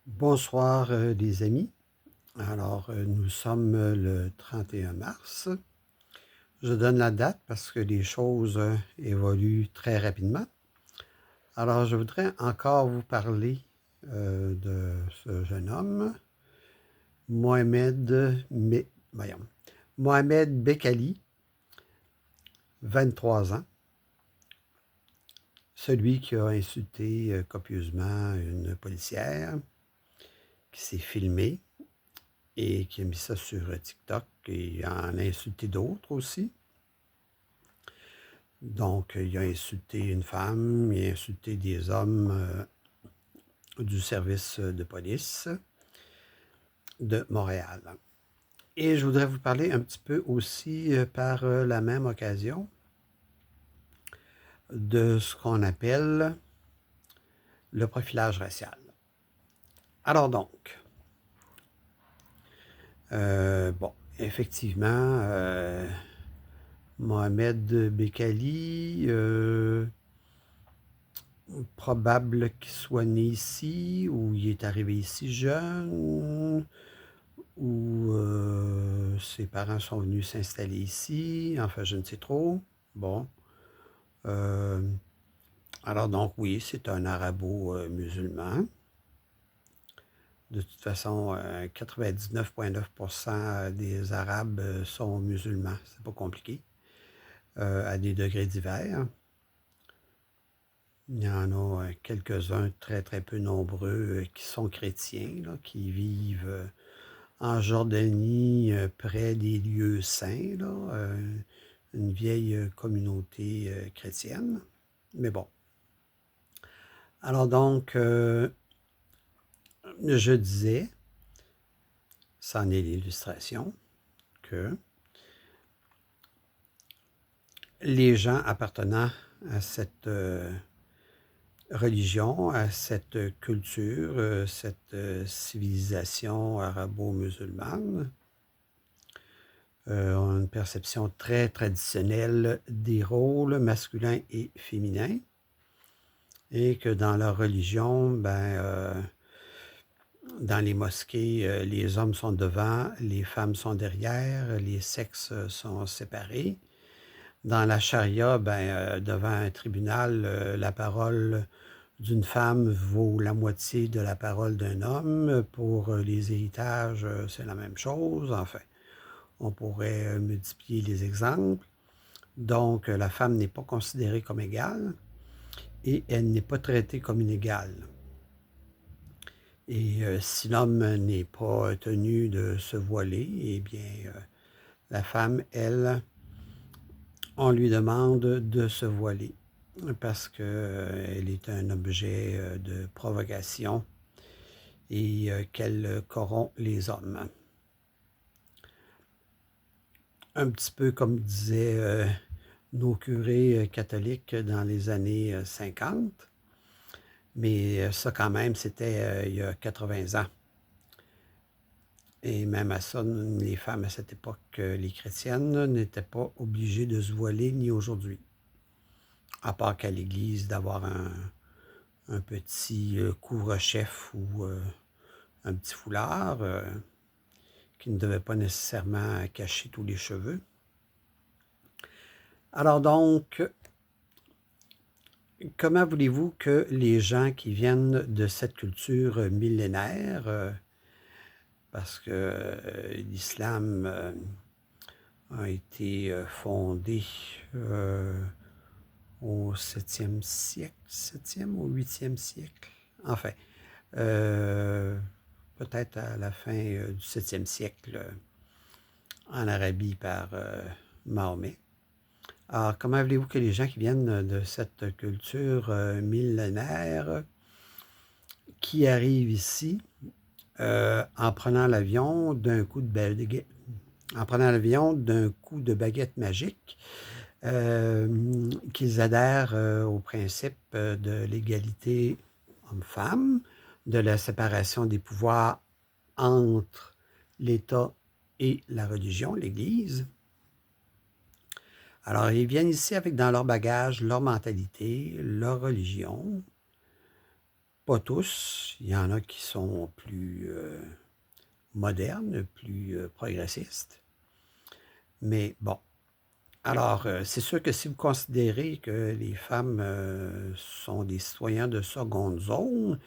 Bonsoir les amis. Alors, nous sommes le 31 mars. Je donne la date parce que les choses évoluent très rapidement. Alors, je voudrais encore vous parler de ce jeune homme, Mohamed, Mohamed Bekali, 23 ans, celui qui a insulté copieusement une policière, qui s'est filmé et qui a mis ça sur TikTok et en a insulté d'autres aussi. Donc, il a insulté une femme, il a insulté des hommes du service de police de Montréal. Et je voudrais vous parler un petit peu aussi par la même occasion de ce qu'on appelle le profilage racial. Alors donc, bon, effectivement, Mohamed Bekali, probable qu'il soit né ici, ou il est arrivé ici jeune, ou ses parents sont venus s'installer ici, enfin je ne sais trop. Bon. Euh, alors donc oui, c'est un arabo-musulman. De toute façon, 99,9% des Arabes sont musulmans. C'est pas compliqué. À des degrés divers. Il y en a quelques-uns très très peu nombreux qui sont chrétiens, là, qui vivent en Jordanie, près des lieux saints, là, une vieille communauté chrétienne. Mais bon. Alors donc, je disais, c'en est l'illustration, que les gens appartenant à cette religion, à cette culture, cette civilisation arabo-musulmane, ont une perception très traditionnelle des rôles masculins et féminins, et que dans leur religion, dans les mosquées, les hommes sont devant, les femmes sont derrière, les sexes sont séparés. Dans la charia, devant un tribunal, la parole d'une femme vaut la moitié de la parole d'un homme. Pour les héritages, c'est la même chose. Enfin, on pourrait multiplier les exemples. Donc, la femme n'est pas considérée comme égale et elle n'est pas traitée comme une égale. Et si l'homme n'est pas tenu de se voiler, eh bien, la femme, elle, on lui demande de se voiler parce qu'elle est un objet de provocation et qu'elle corrompt les hommes. Un petit peu comme disaient nos curés catholiques dans les années 50, mais ça quand même, c'était il y a 80 ans. Et même à ça, les femmes à cette époque, les chrétiennes, n'étaient pas obligées de se voiler ni aujourd'hui. À part qu'à l'église, d'avoir un petit couvre-chef ou un petit foulard qui ne devait pas nécessairement cacher tous les cheveux. Alors donc, comment voulez-vous que les gens qui viennent de cette culture millénaire, parce que l'islam a été fondé au 7e siècle, 7e ou 8e siècle, enfin, peut-être à la fin du 7e siècle en Arabie par Mahomet. Alors, comment voulez-vous que les gens qui viennent de cette culture millénaire, qui arrivent ici en prenant l'avion d'un coup de baguette, magique, qu'ils adhèrent au principe de l'égalité homme-femme, de la séparation des pouvoirs entre l'État et la religion, l'Église. Alors, ils viennent ici avec dans leur bagage leur mentalité, leur religion, Pas tous, il y en a qui sont plus modernes, plus progressistes. Mais bon, alors c'est sûr que si vous considérez que les femmes sont des citoyens de seconde zone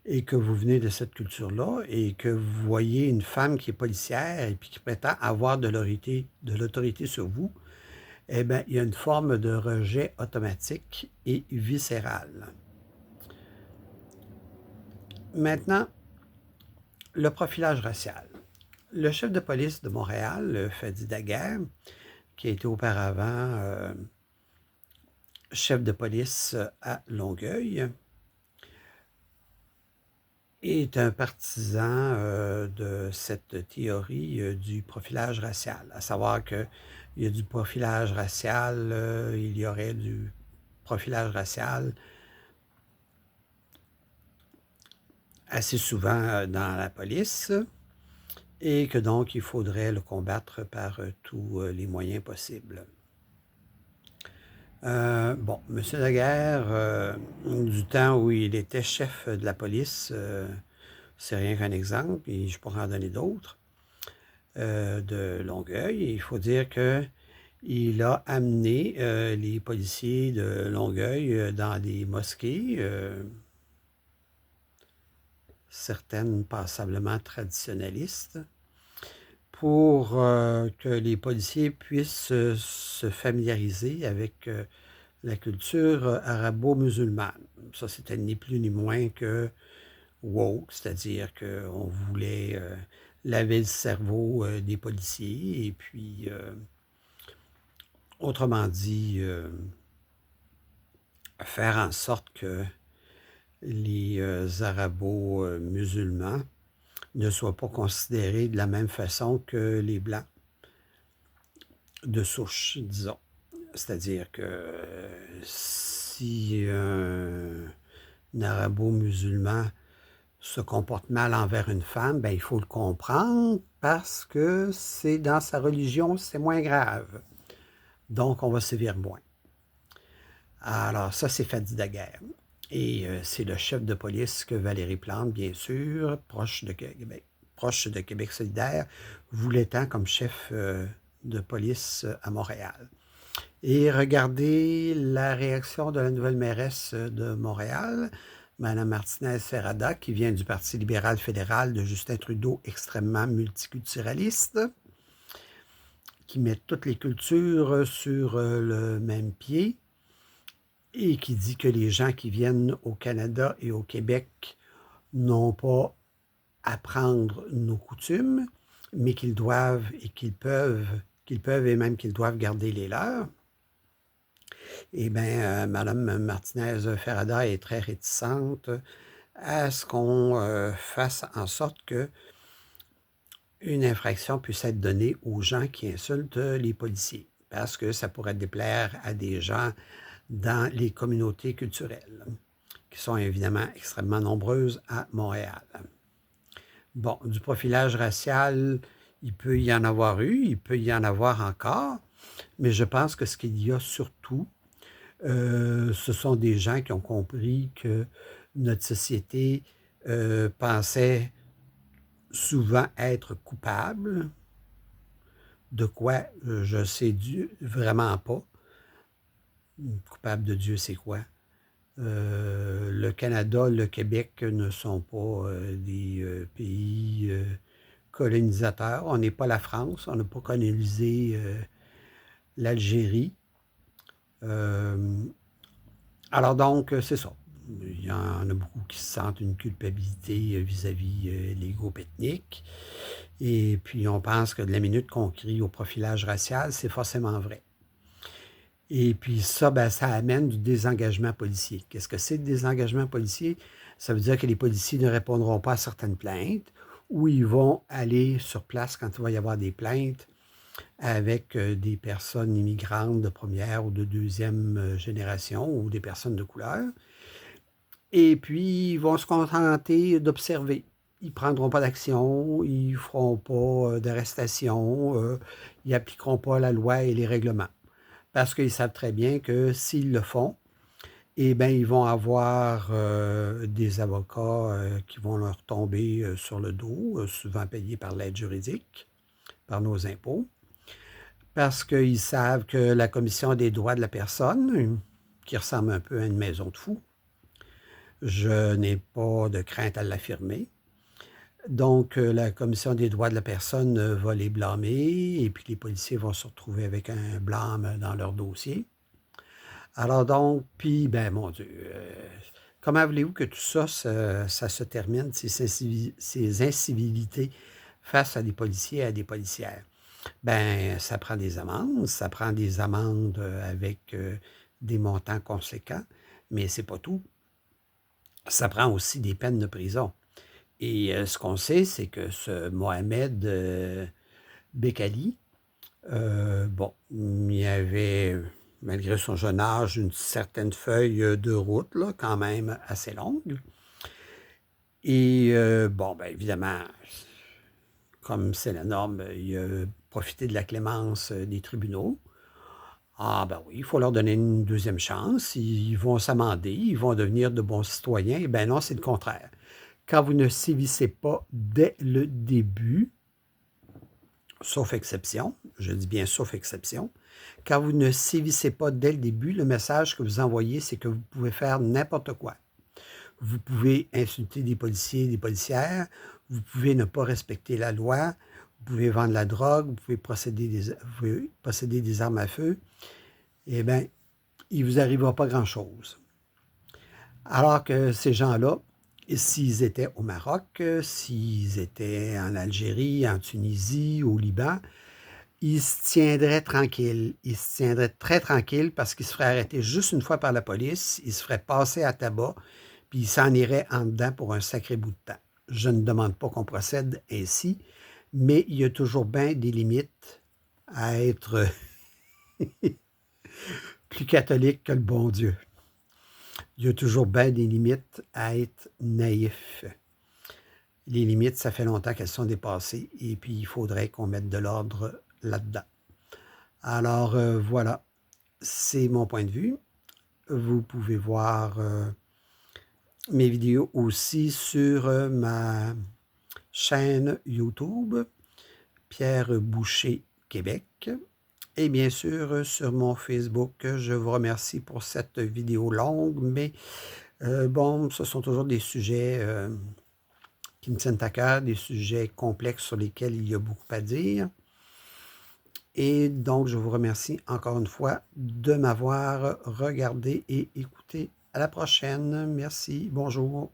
et que vous venez de cette culture-là et que vous voyez une femme qui est policière et puis qui prétend avoir de l'autorité sur vous, eh bien, il y a une forme de rejet automatique et viscéral. Maintenant, le profilage racial. Le chef de police de Montréal, Fadi Daguerre, qui a été auparavant chef de police à Longueuil, est un partisan de cette théorie du profilage racial, à savoir qu'il y a du profilage racial, il y aurait du profilage racial assez souvent dans la police et que donc il faudrait le combattre par tous les moyens possibles. Bon, M. Daguerre, du temps où il était chef de la police, c'est rien qu'un exemple, et je pourrais en donner d'autres, de Longueuil. Il faut dire qu'il a amené les policiers de Longueuil dans des mosquées, certaines passablement traditionnalistes, pour que les policiers puissent se familiariser avec la culture arabo-musulmane. Ça, c'était ni plus ni moins que woke, c'est-à-dire qu'on voulait laver le cerveau des policiers et puis, autrement dit, faire en sorte que les arabo-musulmans ne soient pas considérés de la même façon que les Blancs de souche, disons. C'est-à-dire que si un arabo-musulman se comporte mal envers une femme, ben, il faut le comprendre parce que c'est dans sa religion, c'est moins grave. Donc, on va sévir moins. Alors, ça, c'est Fadi Daguerre. Et c'est le chef de police que Valérie Plante, bien sûr, proche de Québec solidaire, voulait tant comme chef de police à Montréal. Et regardez la réaction de la nouvelle mairesse de Montréal, Mme Martinez-Ferrada, qui vient du Parti libéral fédéral de Justin Trudeau, extrêmement multiculturaliste, qui met toutes les cultures sur le même pied et qui dit que les gens qui viennent au Canada et au Québec n'ont pas à apprendre nos coutumes, mais qu'ils doivent et qu'ils peuvent et même qu'ils doivent garder les leurs. Eh bien, Mme Martinez-Ferrada est très réticente à ce qu'on fasse en sorte que une infraction puisse être donnée aux gens qui insultent les policiers, parce que ça pourrait déplaire à des gens dans les communautés culturelles, qui sont évidemment extrêmement nombreuses à Montréal. Bon, du profilage racial, il peut y en avoir eu, il peut y en avoir encore, mais je pense que ce qu'il y a surtout, ce sont des gens qui ont compris que notre société pensait souvent être coupable, de quoi je sais vraiment pas. Coupable de Dieu, c'est quoi? Le Canada, le Québec ne sont pas des pays colonisateurs. On n'est pas la France, on n'a pas colonisé l'Algérie. Alors donc, c'est ça. Il y en a beaucoup qui se sentent une culpabilité vis-à-vis les groupes ethniques. Et puis, on pense que de la minute qu'on crie au profilage racial, c'est forcément vrai. Et puis ça, ben, ça amène du désengagement policier. Qu'est-ce que c'est le désengagement policier? Ça veut dire que les policiers ne répondront pas à certaines plaintes ou ils vont aller sur place quand il va y avoir des plaintes avec des personnes immigrantes de première ou de deuxième génération ou des personnes de couleur. Et puis, ils vont se contenter d'observer. Ils ne prendront pas d'action, ils ne feront pas d'arrestation, ils n'appliqueront pas la loi et les règlements. Parce qu'ils savent très bien que s'ils le font, eh bien, ils vont avoir des avocats qui vont leur tomber sur le dos, souvent payés par l'aide juridique, par nos impôts, parce qu'ils savent que la Commission des droits de la personne, qui ressemble un peu à une maison de fous, je n'ai pas de crainte à l'affirmer. Donc, la Commission des droits de la personne va les blâmer et puis les policiers vont se retrouver avec un blâme dans leur dossier. Alors donc, puis, ben mon Dieu, comment voulez-vous que tout ça, ça se termine, ces incivilités face à des policiers et à des policières? Ben, ça prend des amendes, ça prend des amendes avec des montants conséquents, mais c'est pas tout. Ça prend aussi des peines de prison. Et ce qu'on sait, c'est que ce Mohamed Bekali, bon, il avait, malgré son jeune âge, une certaine feuille de route, là, quand même assez longue. Et bon, bien évidemment, comme c'est la norme, il a profité de la clémence des tribunaux. Ah ben oui, il faut leur donner une deuxième chance. Ils vont s'amender, ils vont devenir de bons citoyens. Eh bien non, c'est le contraire. Quand vous ne sévissez pas dès le début, sauf exception, je dis bien sauf exception, quand vous ne sévissez pas dès le début, le message que vous envoyez, c'est que vous pouvez faire n'importe quoi. Vous pouvez insulter des policiers et des policières, vous pouvez ne pas respecter la loi, vous pouvez vendre la drogue, vous pouvez posséder des armes à feu. Eh bien, il ne vous arrivera pas grand-chose. Alors que ces gens-là, s'ils étaient au Maroc, s'ils étaient en Algérie, en Tunisie, au Liban, ils se tiendraient tranquilles. Ils se tiendraient très tranquilles parce qu'ils se feraient arrêter juste une fois par la police, ils se feraient passer à tabac, puis ils s'en iraient en dedans pour un sacré bout de temps. Je ne demande pas qu'on procède ainsi, mais il y a toujours bien des limites à être plus catholique que le bon Dieu. Il y a toujours bien des limites à être naïf. Les limites, ça fait longtemps qu'elles sont dépassées et puis il faudrait qu'on mette de l'ordre là-dedans. Alors voilà, c'est mon point de vue. Vous pouvez voir mes vidéos aussi sur ma chaîne YouTube, Pierre Boucher Québec. Et bien sûr, sur mon Facebook, je vous remercie pour cette vidéo longue, mais bon, ce sont toujours des sujets qui me tiennent à cœur, des sujets complexes sur lesquels il y a beaucoup à dire. Et donc, je vous remercie encore une fois de m'avoir regardé et écouté. À la prochaine. Merci. Bonjour.